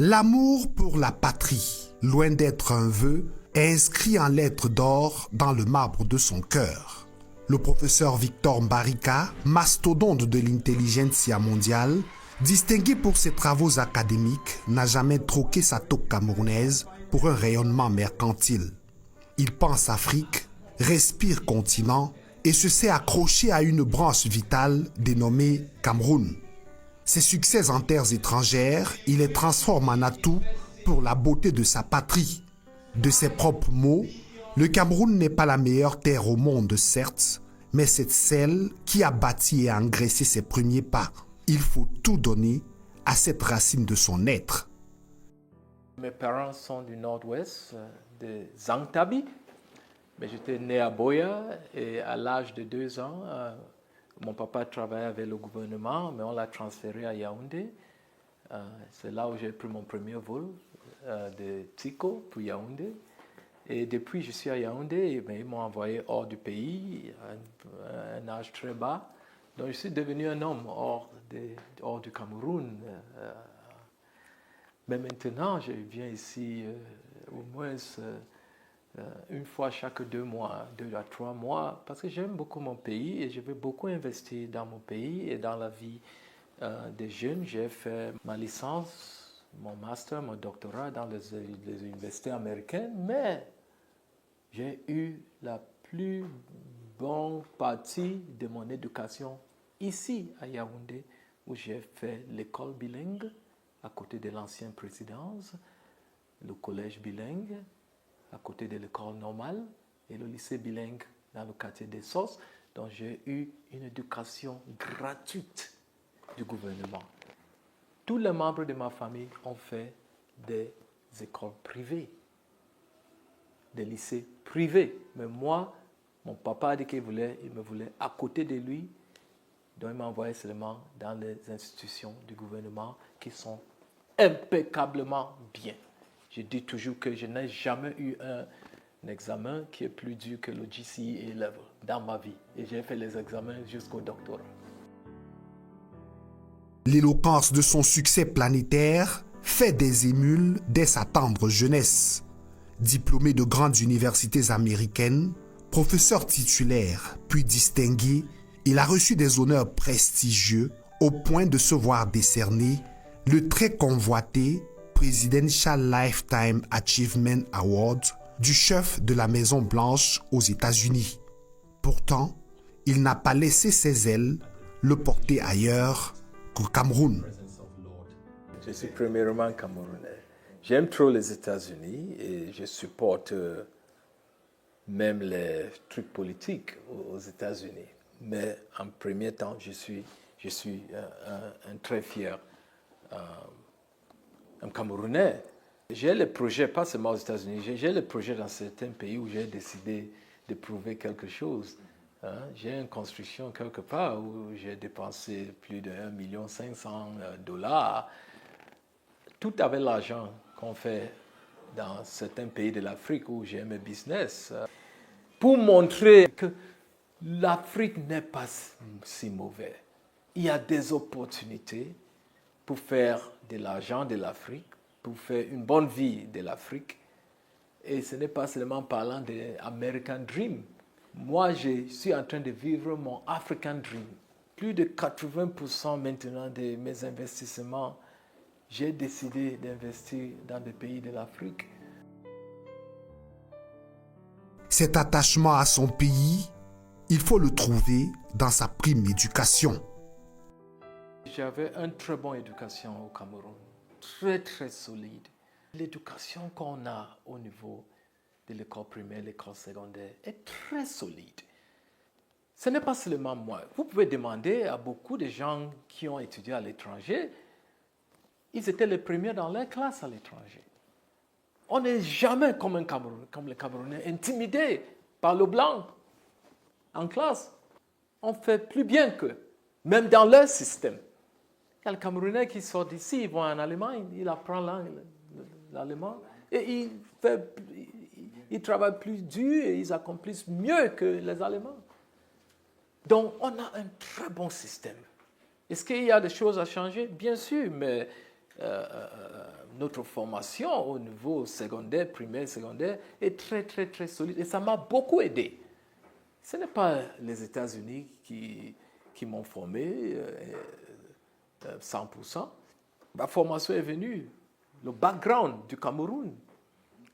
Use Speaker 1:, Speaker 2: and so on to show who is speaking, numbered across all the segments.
Speaker 1: L'amour pour la patrie, loin d'être un vœu, est inscrit en lettres d'or dans le marbre de son cœur. Le professeur Victor Mbarika, mastodonte de l'intelligentsia mondiale, distingué pour ses travaux académiques, n'a jamais troqué sa toque camerounaise pour un rayonnement mercantile. Il pense Afrique, respire continent et se sait accroché à une branche vitale dénommée Cameroun. Ses succès en terres étrangères, il les transforme en atout pour la beauté de sa patrie. De ses propres mots, le Cameroun n'est pas la meilleure terre au monde, certes, mais c'est celle qui a bâti et engraissé ses premiers pas. Il faut tout donner à cette racine de son être.
Speaker 2: Mes parents sont du nord-ouest, de Zangtabi, mais j'étais né à Boya et à l'âge de 2 ans, mon papa travaillait avec le gouvernement, mais on l'a transféré à Yaoundé. C'est là où j'ai pris mon premier vol de Tiko pour Yaoundé. Et depuis, je suis à Yaoundé, ils m'ont envoyé hors du pays, à un âge très bas. Donc, je suis devenu un homme hors du Cameroun. Mais maintenant, je viens ici au moins une fois chaque 2 mois, 2 à 3 mois, parce que j'aime beaucoup mon pays et je veux beaucoup investir dans mon pays et dans la vie des jeunes. J'ai fait ma licence, mon master, mon doctorat dans les universités américaines, mais j'ai eu la plus bonne partie de mon éducation ici à Yaoundé, où j'ai fait l'école bilingue à côté de l'ancienne présidence, le collège bilingue à côté de l'école normale et le lycée bilingue dans le quartier des Sosses. Donc j'ai eu une éducation gratuite du gouvernement. Tous les membres de ma famille ont fait des écoles privées, des lycées privés. Mais moi, mon papa a dit qu'il me voulait à côté de lui. Donc il m'a envoyé seulement dans les institutions du gouvernement qui sont impeccablement bien. Je dis toujours que je n'ai jamais eu un examen qui est plus dur que le GCE level dans ma vie. Et j'ai fait les examens jusqu'au doctorat.
Speaker 1: L'éloquence de son succès planétaire fait des émules dès sa tendre jeunesse. Diplômé de grandes universités américaines, professeur titulaire puis distingué, il a reçu des honneurs prestigieux au point de se voir décerner le très convoité Presidential Lifetime Achievement Award du chef de la Maison-Blanche aux États-Unis. Pourtant, il n'a pas laissé ses ailes le porter ailleurs qu'au Cameroun.
Speaker 2: Je suis premièrement camerounais. J'aime trop les États-Unis et je supporte même les trucs politiques aux États-Unis. Mais en premier temps, je suis un très fier un Camerounais. J'ai les projets, pas seulement aux États-Unis, j'ai les projets dans certains pays où j'ai décidé de prouver quelque chose. J'ai une construction quelque part où j'ai dépensé plus de 1,5 million, tout avec l'argent qu'on fait dans certains pays de l'Afrique où j'ai mes business, pour montrer que l'Afrique n'est pas si mauvaise. Il y a des opportunités pour faire de l'argent de l'Afrique, pour faire une bonne vie de l'Afrique. Et ce n'est pas seulement parlant de l'American Dream. Moi, je suis en train de vivre mon African Dream. Plus de 80% maintenant de mes investissements, j'ai décidé d'investir dans des pays de l'Afrique.
Speaker 1: Cet attachement à son pays, il faut le trouver dans sa prime éducation.
Speaker 2: J'avais une très bonne éducation au Cameroun, très très solide. L'éducation qu'on a au niveau de l'école primaire, l'école secondaire est très solide. Ce n'est pas seulement moi. Vous pouvez demander à beaucoup de gens qui ont étudié à l'étranger, ils étaient les premiers dans leur classe à l'étranger. On n'est jamais comme les Camerounais, intimidés par le blanc en classe. On fait plus bien qu'eux, même dans leur système. Il y a le Camerounais qui sort d'ici, il va en Allemagne, il apprend l'allemand et il travaille plus dur et ils accomplissent mieux que les Allemands. Donc, on a un très bon système. Est-ce qu'il y a des choses à changer? Bien sûr, mais notre formation au niveau secondaire, primaire, secondaire est très, très, très solide. Et ça m'a beaucoup aidé. Ce n'est pas les États-Unis qui m'ont formé 100%. Ma formation est venue, le background du Cameroun.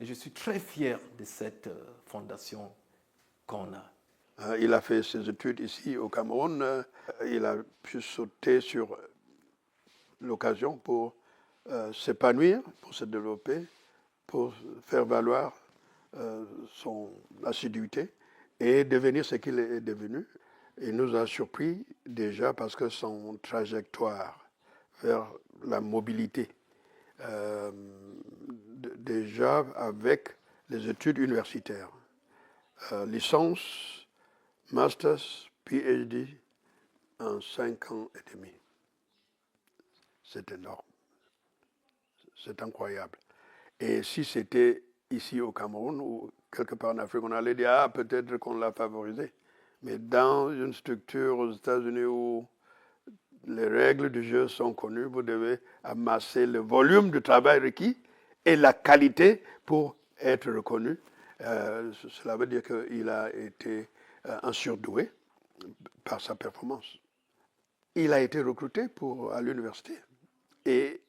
Speaker 2: Et je suis très fier de cette fondation qu'on a.
Speaker 3: Il a fait ses études ici au Cameroun. Il a pu sauter sur l'occasion pour s'épanouir, pour se développer, pour faire valoir son assiduité et devenir ce qu'il est devenu. Il nous a surpris déjà parce que son trajectoire vers la mobilité, déjà avec les études universitaires, licence, masters, PhD en 5 ans et demi. C'est énorme. C'est incroyable. Et si c'était ici au Cameroun ou quelque part en Afrique, on allait dire, ah, peut-être qu'on l'a favorisé. Mais dans une structure aux États-Unis où les règles du jeu sont connues, vous devez amasser le volume de travail requis et la qualité pour être reconnu. Cela veut dire qu'il a été un surdoué par sa performance. Il a été recruté à l'université et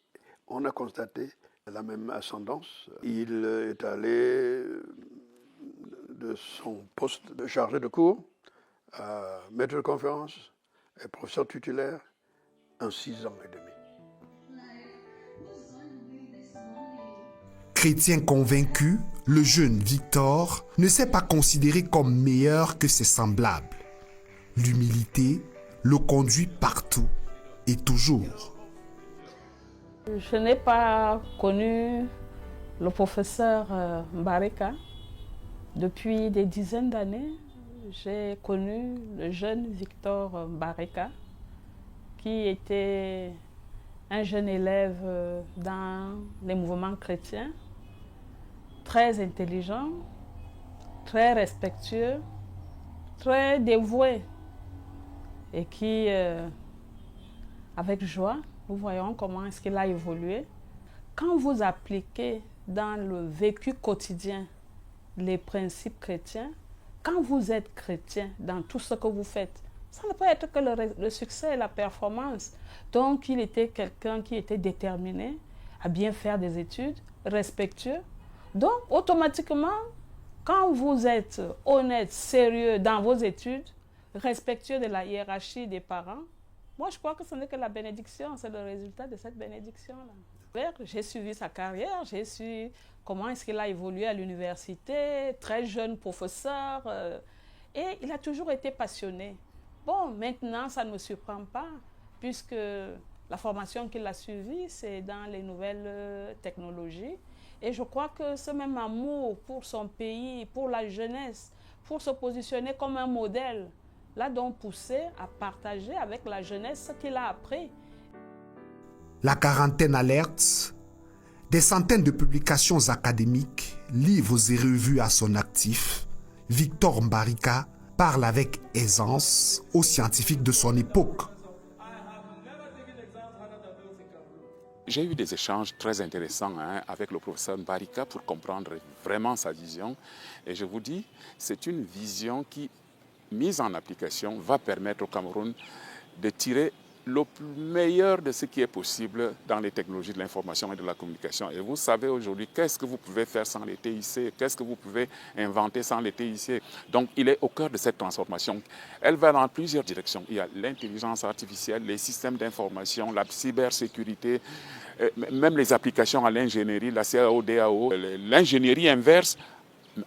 Speaker 3: on a constaté la même ascendance. Il est allé de son poste de chargé de cours à maître de conférence et professeur titulaire en 6 ans et demi.
Speaker 1: Chrétien convaincu, le jeune Victor ne s'est pas considéré comme meilleur que ses semblables. L'humilité le conduit partout et toujours.
Speaker 4: Je n'ai pas connu le professeur Mbarika depuis des dizaines d'années. J'ai connu le jeune Victor Mbarika qui était un jeune élève dans les mouvements chrétiens, très intelligent, très respectueux, très dévoué et qui, avec joie, nous voyons comment est-ce qu'il a évolué. Quand vous appliquez dans le vécu quotidien les principes chrétiens, quand vous êtes chrétien dans tout ce que vous faites, ça ne peut être que le succès et la performance. Donc, il était quelqu'un qui était déterminé à bien faire des études, respectueux. Donc, automatiquement, quand vous êtes honnête, sérieux dans vos études, respectueux de la hiérarchie des parents, moi, je crois que ce n'est que la bénédiction, c'est le résultat de cette bénédiction-là. J'ai suivi sa carrière, j'ai su comment est-ce qu'il a évolué à l'université, très jeune professeur, et il a toujours été passionné. Bon, maintenant, ça ne me surprend pas, puisque la formation qu'il a suivie, c'est dans les nouvelles technologies. Et je crois que ce même amour pour son pays, pour la jeunesse, pour se positionner comme un modèle, l'a donc poussé à partager avec la jeunesse ce qu'il a appris.
Speaker 1: La quarantaine alerte, des centaines de publications académiques, livres et revues à son actif, Victor Mbarika parle avec aisance aux scientifiques de son époque.
Speaker 5: J'ai eu des échanges très intéressants avec le professeur Mbarika pour comprendre vraiment sa vision. Et je vous dis, c'est une vision qui, mise en application, va permettre au Cameroun de tirer le meilleur de ce qui est possible dans les technologies de l'information et de la communication. Et vous savez aujourd'hui, qu'est-ce que vous pouvez faire sans les TIC? Qu'est-ce que vous pouvez inventer sans les TIC? Donc, il est au cœur de cette transformation. Elle va dans plusieurs directions. Il y a l'intelligence artificielle, les systèmes d'information, la cybersécurité, même les applications à l'ingénierie, la CAO, DAO, l'ingénierie inverse.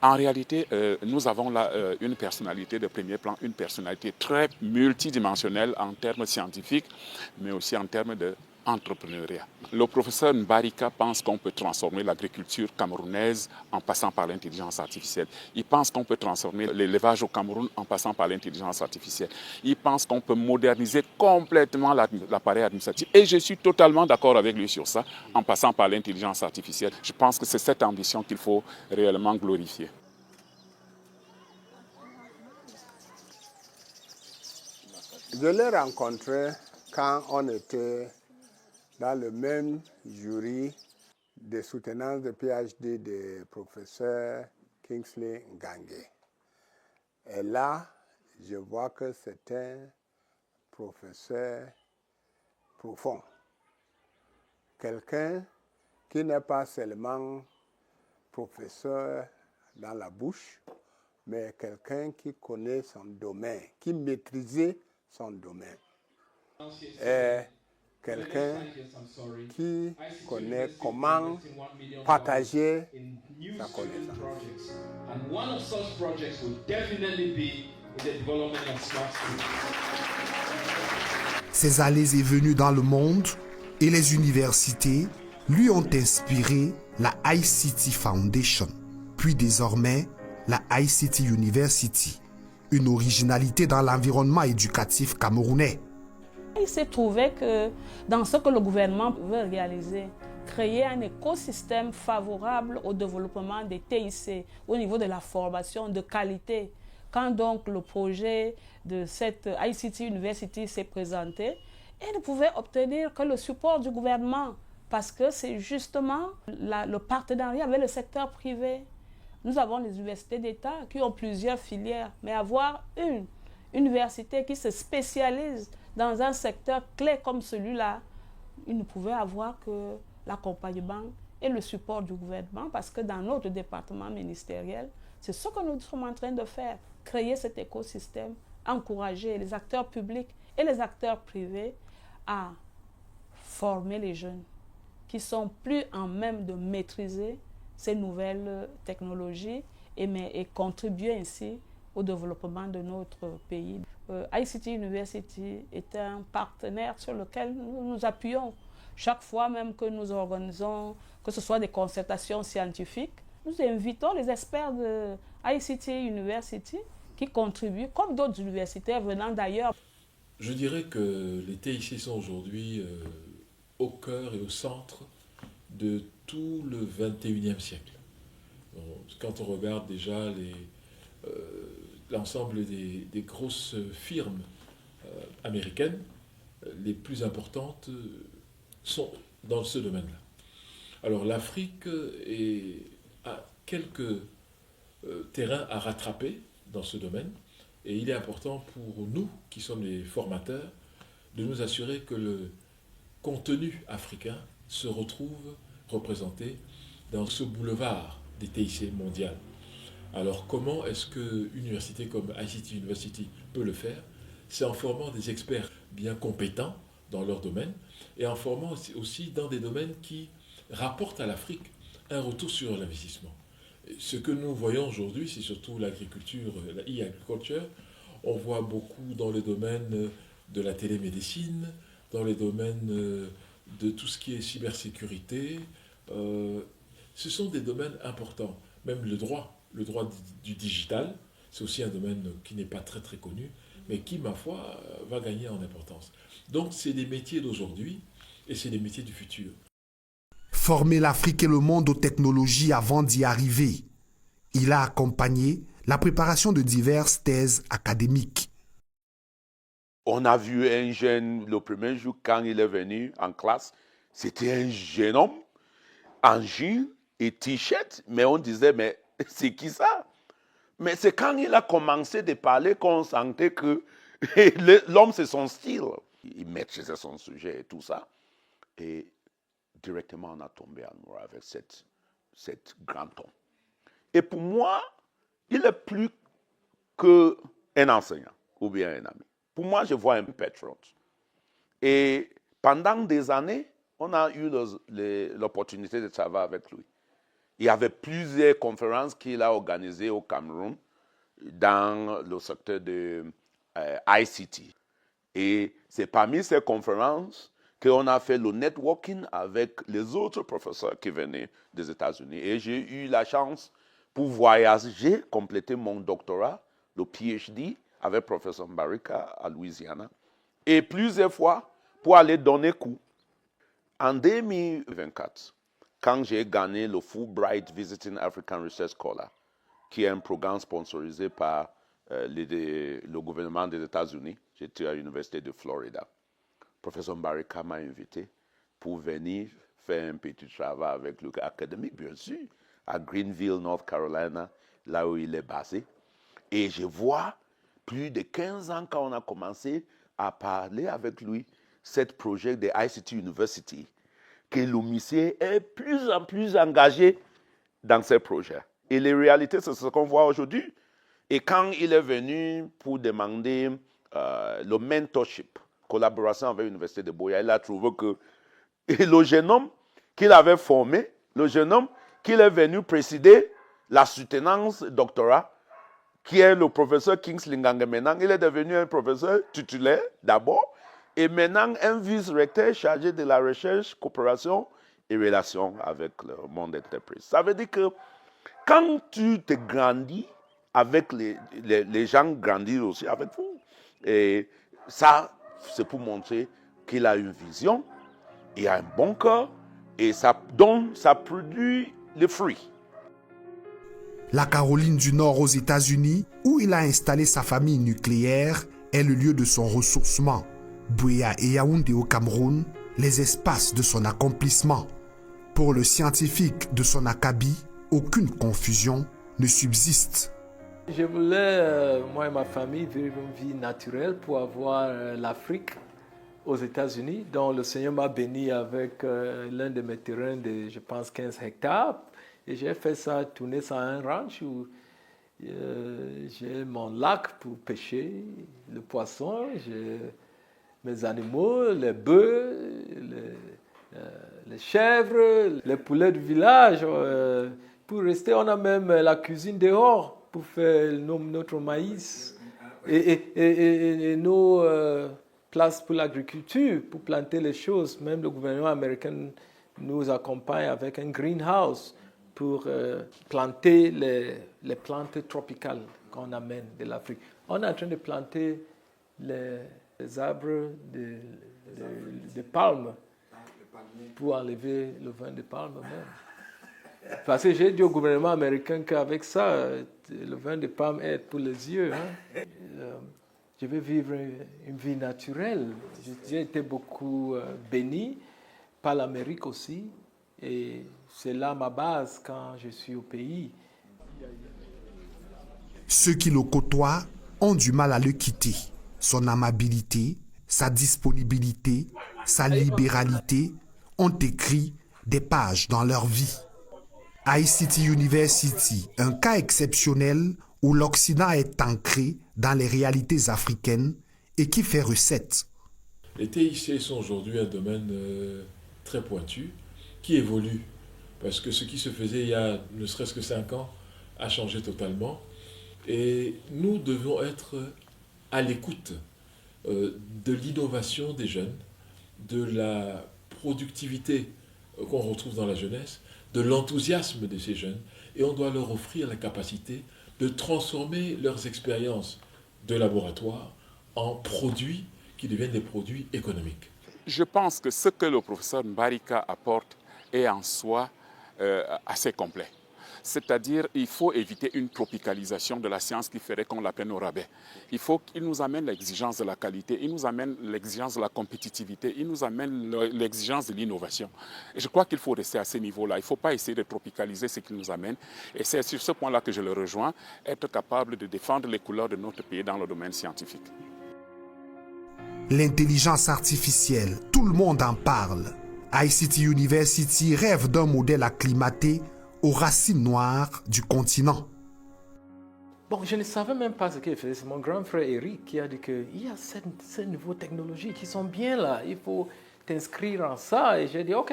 Speaker 5: En réalité, nous avons là une personnalité de premier plan, une personnalité très multidimensionnelle en termes scientifiques, mais aussi en termes d'entrepreneuriat. Le professeur Mbarika pense qu'on peut transformer l'agriculture camerounaise en passant par l'intelligence artificielle. Il pense qu'on peut transformer l'élevage au Cameroun en passant par l'intelligence artificielle. Il pense qu'on peut moderniser complètement l'appareil administratif. Et je suis totalement d'accord avec lui sur ça, en passant par l'intelligence artificielle. Je pense que c'est cette ambition qu'il faut réellement glorifier.
Speaker 6: Je l'ai rencontré quand on était dans le même jury de soutenance de PhD du professeur Kingsley Ngangue. Et là, je vois que c'est un professeur profond. Quelqu'un qui n'est pas seulement professeur dans la bouche, mais quelqu'un qui connaît son domaine, qui maîtrisait son domaine. Et quelqu'un qui connaît comment partager sa connaissance.
Speaker 7: And one of such projects will definitely be in the development of smart cities.
Speaker 1: Ses allées et venues dans le monde et les universités lui ont inspiré la ICT Foundation, puis désormais la ICT University, une originalité dans l'environnement éducatif camerounais.
Speaker 4: Il s'est trouvé que dans ce que le gouvernement veut réaliser, créer un écosystème favorable au développement des TIC au niveau de la formation de qualité. Quand donc le projet de cette ICT University s'est présenté, il ne pouvait obtenir que le support du gouvernement parce que c'est justement le partenariat avec le secteur privé. Nous avons les universités d'État qui ont plusieurs filières, mais avoir une université qui se spécialise dans un secteur clé comme celui-là, il ne pouvait avoir que l'accompagnement et le support du gouvernement parce que dans notre département ministériel, c'est ce que nous sommes en train de faire, créer cet écosystème, encourager les acteurs publics et les acteurs privés à former les jeunes qui sont plus en même de maîtriser ces nouvelles technologies et contribuer ainsi au développement de notre pays. ICT University est un partenaire sur lequel nous nous appuyons. Chaque fois même que nous organisons, que ce soit des concertations scientifiques, nous invitons les experts de ICT University qui contribuent, comme d'autres universités venant d'ailleurs.
Speaker 8: Je dirais que les TIC sont aujourd'hui au cœur et au centre de tout le 21e siècle. Quand on regarde déjà l'ensemble des grosses firmes américaines, les plus importantes sont dans ce domaine-là. Alors l'Afrique a quelques terrains à rattraper dans ce domaine et il est important pour nous, qui sommes les formateurs, de nous assurer que le contenu africain se retrouve représenté dans ce boulevard des TIC mondiales. Alors comment est-ce qu'une université comme ICT University peut le faire? C'est en formant des experts bien compétents dans leur domaine et en formant aussi dans des domaines qui rapportent à l'Afrique un retour sur l'investissement. Ce que nous voyons aujourd'hui, c'est surtout l'agriculture, la e-agriculture. On voit beaucoup dans le domaine de la télémédecine, dans les domaines de tout ce qui est cybersécurité. Ce sont des domaines importants. Même le droit du digital, c'est aussi un domaine qui n'est pas très très connu, mais qui, ma foi, va gagner en importance. Donc c'est des métiers d'aujourd'hui et c'est des métiers du futur.
Speaker 1: Former l'Afrique et le monde aux technologies avant d'y arriver. Il a accompagné la préparation de diverses thèses académiques.
Speaker 9: On a vu un jeune, le premier jour, quand il est venu en classe, c'était un jeune homme en jean et t-shirt, mais on disait, mais c'est qui ça? Mais c'est quand il a commencé de parler qu'on sentait que l'homme, c'est son style. Il maîtrisait son sujet et tout ça. Et directement, on a tombé amoureux avec cette grand homme. Et pour moi, il est plus qu'un enseignant ou bien un ami. Pour moi, je vois un patriote. Et pendant des années, on a eu l'opportunité de travailler avec lui. Il y avait plusieurs conférences qu'il a organisées au Cameroun dans le secteur de ICT. Et c'est parmi ces conférences qu'on a fait le networking avec les autres professeurs qui venaient des États-Unis. Et j'ai eu la chance pour voyager, compléter mon doctorat, le PhD, avec le professeur Mbarika à Louisiana. Et plusieurs fois pour aller donner cours. En 2024, quand j'ai gagné le Fulbright Visiting African Research Scholar, qui est un programme sponsorisé par le gouvernement des États-Unis, j'étais à l'Université de Florida. Le professeur Mbarika m'a invité pour venir faire un petit travail avec le académique, bien sûr, à Greenville, North Carolina, là où il est basé. Et je vois, plus de 15 ans quand on a commencé à parler avec lui, ce projet de ICT University, que le monsieur est plus en plus engagé dans ces projets. Et les réalités, c'est ce qu'on voit aujourd'hui. Et quand il est venu pour demander le mentorship, collaboration avec l'Université de Boya, il a trouvé que le jeune homme qu'il avait formé, le jeune homme qu'il est venu présider la soutenance doctorat, qui est le professeur Kingsley Ngange Menang, il est devenu un professeur titulaire d'abord, et maintenant un vice-recteur chargé de la recherche, coopération et relations avec le monde d'entreprise. Ça veut dire que quand tu te grandis, avec les gens grandissent aussi avec vous. Et ça, c'est pour montrer qu'il a une vision, il a un bon cœur, et ça produit les fruits.
Speaker 1: La Caroline du Nord aux États-Unis, où il a installé sa famille nucléaire, est le lieu de son ressourcement. Buea et Yaoundé au Cameroun, les espaces de son accomplissement. Pour le scientifique de son acabit, aucune confusion ne subsiste.
Speaker 2: Je voulais, moi et ma famille, vivre une vie naturelle pour avoir l'Afrique aux États-Unis, dont le Seigneur m'a béni avec l'un de mes terrains de, je pense, 15 hectares. Et j'ai fait ça, tourner ça à un ranch où j'ai mon lac pour pêcher le poisson, j'ai mes animaux, les bœufs, les chèvres, les poulets du village. Pour rester, on a même la cuisine dehors pour faire notre maïs et nos places pour l'agriculture, pour planter les choses. Même le gouvernement américain nous accompagne avec un greenhouse pour planter les plantes tropicales qu'on amène de l'Afrique. On est en train de planter les arbres de palme pour enlever le vin de palme même. Parce que j'ai dit au gouvernement américain qu'avec ça, le vin de palme aide pour les yeux. Hein. Je vais vivre une vie naturelle. J'ai été beaucoup béni par l'Amérique aussi. Et c'est là ma base quand je suis au pays.
Speaker 1: Ceux qui le côtoient ont du mal à le quitter. Son amabilité, sa disponibilité, sa libéralité ont écrit des pages dans leur vie. ICT University, un cas exceptionnel où l'Occident est ancré dans les réalités africaines et qui fait recette.
Speaker 8: Les TIC sont aujourd'hui un domaine très pointu qui évolue parce que ce qui se faisait il y a ne serait-ce que 5 ans a changé totalement et nous devons être à l'écoute de l'innovation des jeunes, de la productivité qu'on retrouve dans la jeunesse, de l'enthousiasme de ces jeunes, et on doit leur offrir la capacité de transformer leurs expériences de laboratoire en produits qui deviennent des produits économiques.
Speaker 5: Je pense que ce que le professeur Mbarika apporte est en soi assez complet. C'est-à-dire qu'il faut éviter une tropicalisation de la science qui ferait qu'on la prenne au rabais. Il faut qu'il nous amène l'exigence de la qualité, il nous amène l'exigence de la compétitivité, il nous amène l'exigence de l'innovation. Et je crois qu'il faut rester à ce niveau-là. Il ne faut pas essayer de tropicaliser ce qu'il nous amène. Et c'est sur ce point-là que je le rejoins, être capable de défendre les couleurs de notre pays dans le domaine scientifique.
Speaker 1: L'intelligence artificielle, tout le monde en parle. ICT University rêve d'un modèle acclimaté aux racines noires du continent.
Speaker 2: Bon, je ne savais même pas ce qu'il faisait. C'est mon grand frère Eric qui a dit qu'il y a ces nouvelles technologies qui sont bien là. Il faut t'inscrire en ça. Et j'ai dit, OK.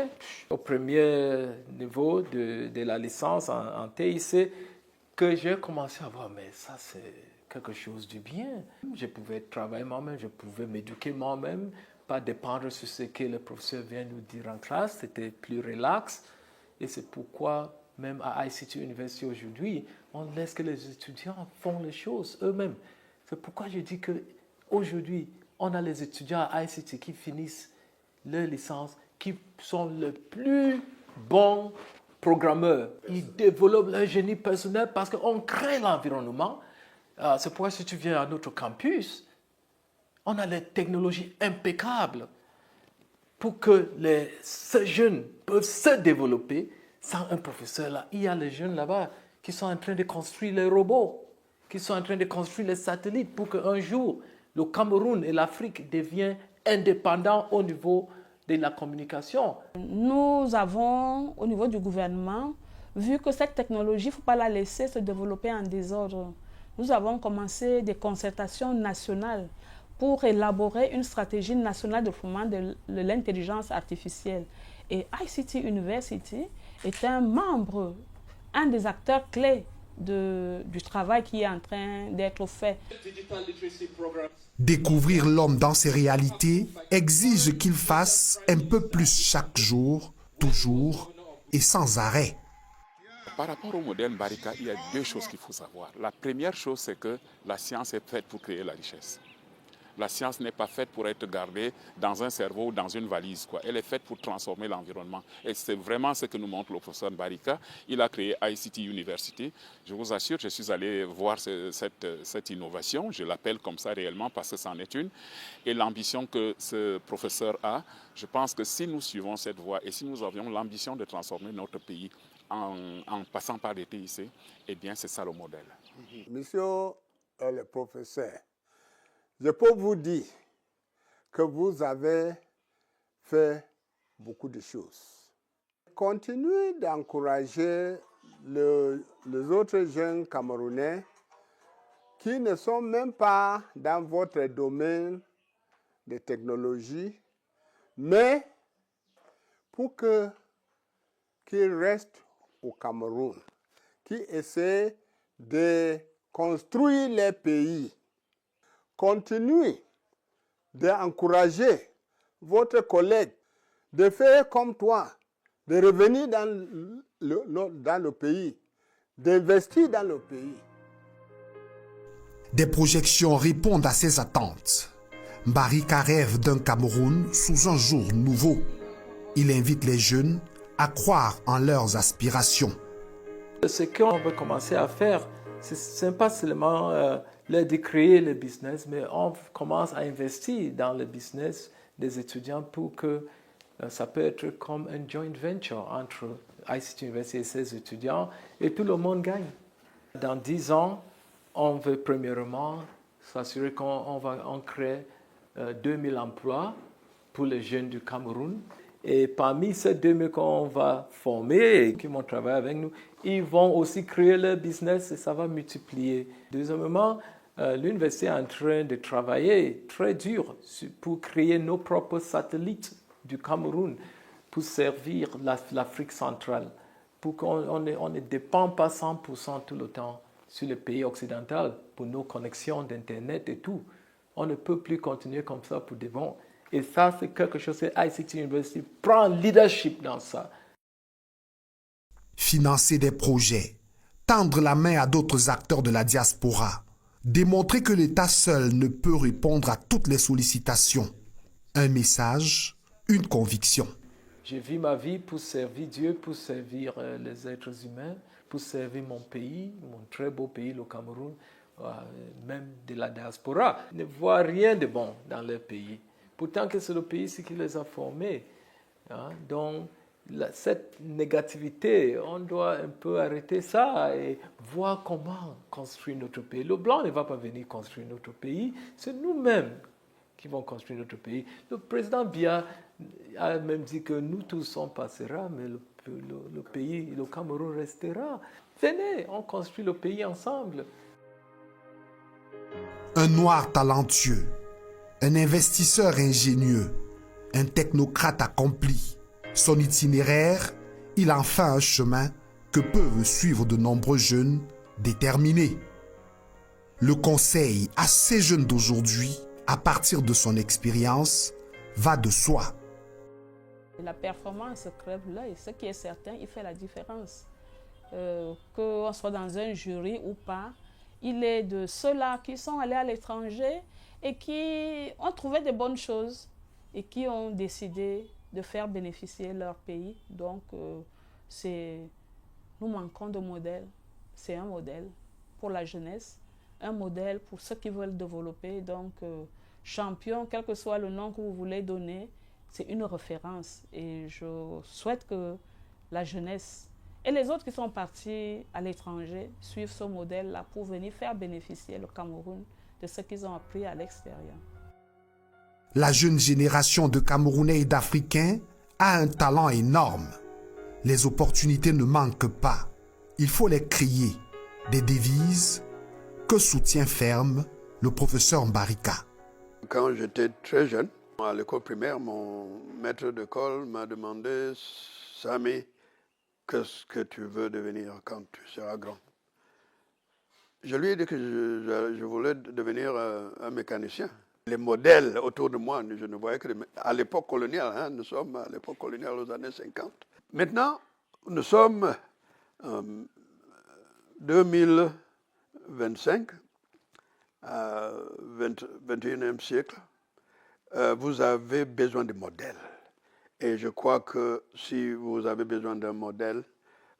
Speaker 2: Au premier niveau de la licence en TIC, que j'ai commencé à voir, mais ça c'est quelque chose de bien. Je pouvais travailler moi-même, je pouvais m'éduquer moi-même, pas dépendre sur ce que le professeur vient nous dire en classe. C'était plus relax. Et c'est pourquoi même à ICT University aujourd'hui, on laisse que les étudiants font les choses eux-mêmes. C'est pourquoi je dis qu'aujourd'hui, on a les étudiants à ICT qui finissent leur licence, qui sont les plus bons programmeurs. Ils développent leur génie personnel parce qu'on crée l'environnement. C'est pourquoi si tu viens à notre campus, on a les technologies impeccables. pour que ces jeunes peuvent se développer. Sans un professeur là, il y a les jeunes là-bas qui sont en train de construire les robots, qui sont en train de construire les satellites pour qu'un jour, le Cameroun et l'Afrique deviennent indépendants au niveau de la communication.
Speaker 4: Nous avons, au niveau du gouvernement, vu que cette technologie, il ne faut pas la laisser se développer en désordre. Nous avons commencé des concertations nationales pour élaborer une stratégie nationale de développement de l'intelligence artificielle. Et ICT University est un membre, un des acteurs clés du travail qui est en train d'être fait.
Speaker 1: Découvrir l'homme dans ses réalités exige qu'il fasse un peu plus chaque jour, toujours et sans arrêt.
Speaker 5: Par rapport au modèle Mbarika, il y a deux choses qu'il faut savoir. La première chose, c'est que la science est faite pour créer la richesse. La science n'est pas faite pour être gardée dans un cerveau ou dans une valise, quoi. Elle est faite pour transformer l'environnement. Et c'est vraiment ce que nous montre le professeur Mbarika. Il a créé ICT University. Je vous assure, je suis allé voir cette innovation. Je l'appelle comme ça réellement parce que c'en est une. Et l'ambition que ce professeur a, je pense que si nous suivons cette voie et si nous avions l'ambition de transformer notre pays en passant par des TIC, eh bien c'est ça le modèle.
Speaker 6: Monsieur le professeur, je peux vous dire que vous avez fait beaucoup de choses. Continuez d'encourager les autres jeunes Camerounais qui ne sont même pas dans votre domaine de technologie, mais pour qu'ils restent au Cameroun, qui essaient de construire les pays. Continuez d'encourager votre collègue de faire comme toi, de revenir dans le pays, d'investir dans le pays.
Speaker 1: Des projections répondent à ces attentes. Mbarika rêve d'un Cameroun sous un jour nouveau. Il invite les jeunes à croire en leurs aspirations.
Speaker 2: Ce qu'on veut commencer à faire, ce n'est pas seulement de créer le business, mais on commence à investir dans le business des étudiants pour que ça peut être comme un joint venture entre ICT University et ses étudiants et tout le monde gagne. Dans 10 ans, on veut premièrement s'assurer qu'on crée 2000 emplois pour les jeunes du Cameroun. Et parmi ces 2000 qu'on va former et qui vont travailler avec nous, ils vont aussi créer leur business et ça va multiplier. Deuxièmement, l'université est en train de travailler très dur pour créer nos propres satellites du Cameroun pour servir l'Afrique centrale, pour qu'on ne dépend pas 100% tout le temps sur les pays occidentaux pour nos connexions d'Internet et tout. On ne peut plus continuer comme ça pour de bon. Et ça, c'est quelque chose que ICT University prend leadership dans ça.
Speaker 1: Financer des projets, tendre la main à d'autres acteurs de la diaspora, démontrer que l'État seul ne peut répondre à toutes les sollicitations. Un message, une conviction.
Speaker 2: J'ai vu ma vie pour servir Dieu, pour servir les êtres humains, pour servir mon pays, mon très beau pays, le Cameroun, même de la diaspora. Ils ne voient rien de bon dans leur pays. Pourtant que c'est le pays qui les a formés. Hein? Donc, cette négativité, on doit un peu arrêter ça et voir comment construire notre pays. Le blanc ne va pas venir construire notre pays, c'est nous-mêmes qui vont construire notre pays. Le président Biya a même dit que nous tous on passera, mais le pays, le Cameroun restera. Venez, on construit le pays ensemble.
Speaker 1: Un noir talentueux, un investisseur ingénieux, un technocrate accompli. Son itinéraire, il en fait un chemin que peuvent suivre de nombreux jeunes déterminés. Le conseil à ces jeunes d'aujourd'hui, à partir de son expérience, va de soi.
Speaker 4: La performance crève l'œil. Ce qui est certain, il fait la différence. Qu'on soit dans un jury ou pas, il est de ceux-là qui sont allés à l'étranger et qui ont trouvé de bonnes choses et qui ont décidé de faire bénéficier leur pays. Donc, nous manquons de modèles. C'est un modèle pour la jeunesse, un modèle pour ceux qui veulent développer. Donc, champion, quel que soit le nom que vous voulez donner, c'est une référence. Et je souhaite que la jeunesse et les autres qui sont partis à l'étranger suivent ce modèle-là pour venir faire bénéficier le Cameroun de ce qu'ils ont appris à l'extérieur.
Speaker 1: La jeune génération de Camerounais et d'Africains a un talent énorme. Les opportunités ne manquent pas. Il faut les créer. Des devises que soutient ferme le professeur Mbarika.
Speaker 3: Quand j'étais très jeune, à l'école primaire, mon maître d'école m'a demandé « Sami, qu'est-ce que tu veux devenir quand tu seras grand ?» Je lui ai dit que je voulais devenir un mécanicien. Les modèles autour de moi, je ne voyais que à l'époque coloniale, hein, nous sommes à l'époque coloniale aux années 50. Maintenant, nous sommes en 2025, 21e siècle. Vous avez besoin de modèles. Et je crois que si vous avez besoin d'un modèle,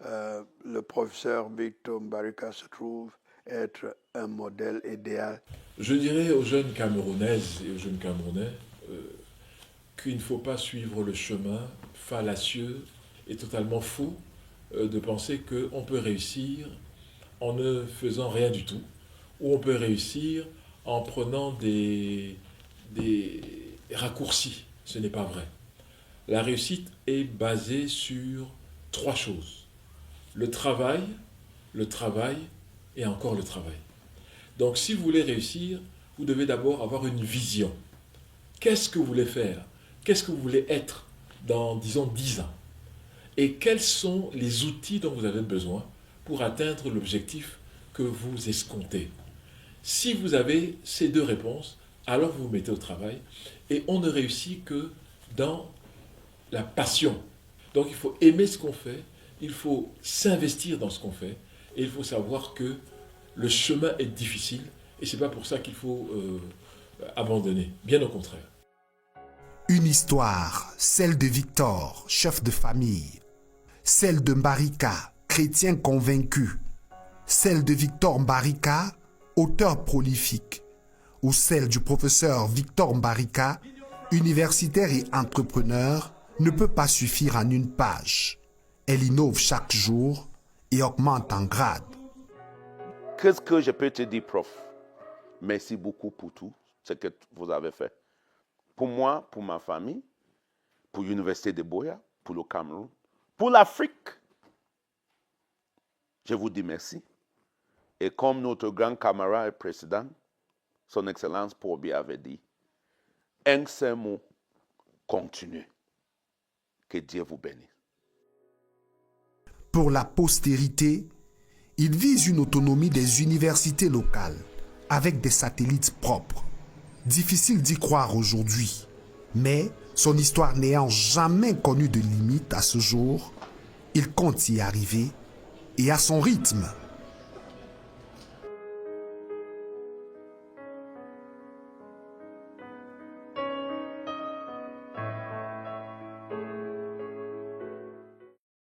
Speaker 3: le professeur Victor Mbarika se trouve être un modèle idéal.
Speaker 8: Je dirais aux jeunes Camerounaises et aux jeunes Camerounais qu'il ne faut pas suivre le chemin fallacieux et totalement faux de penser qu'on peut réussir en ne faisant rien du tout, ou on peut réussir en prenant des raccourcis. Ce n'est pas vrai. La réussite est basée sur 3 choses. Le travail et encore le travail. Donc si vous voulez réussir, vous devez d'abord avoir une vision. Qu'est-ce que vous voulez faire? Qu'est-ce que vous voulez être dans, disons, 10 ans? Et quels sont les outils dont vous avez besoin pour atteindre l'objectif que vous escomptez? Si vous avez ces 2 réponses, alors vous vous mettez au travail et on ne réussit que dans la passion. Donc il faut aimer ce qu'on fait, il faut s'investir dans ce qu'on fait et il faut savoir que le chemin est difficile et ce n'est pas pour ça qu'il faut abandonner, bien au contraire.
Speaker 1: Une histoire, celle de Victor, chef de famille, celle de Mbarika, chrétien convaincu, celle de Victor Mbarika, auteur prolifique, ou celle du professeur Victor Mbarika, universitaire et entrepreneur, ne peut pas suffire en une page. Elle innove chaque jour et augmente en grade.
Speaker 9: Qu'est-ce que je peux te dire, prof? Merci beaucoup pour tout ce que vous avez fait. Pour moi, pour ma famille, pour l'Université de Buea, pour le Cameroun, pour l'Afrique. Je vous dis merci. Et comme notre grand camarade et président, son Excellence Paul Biya avait dit, un seul mot, continue. Que Dieu vous bénisse.
Speaker 1: Pour la postérité, il vise une autonomie des universités locales, avec des satellites propres. Difficile d'y croire aujourd'hui, mais son histoire n'ayant jamais connu de limite à ce jour, il compte y arriver et à son rythme.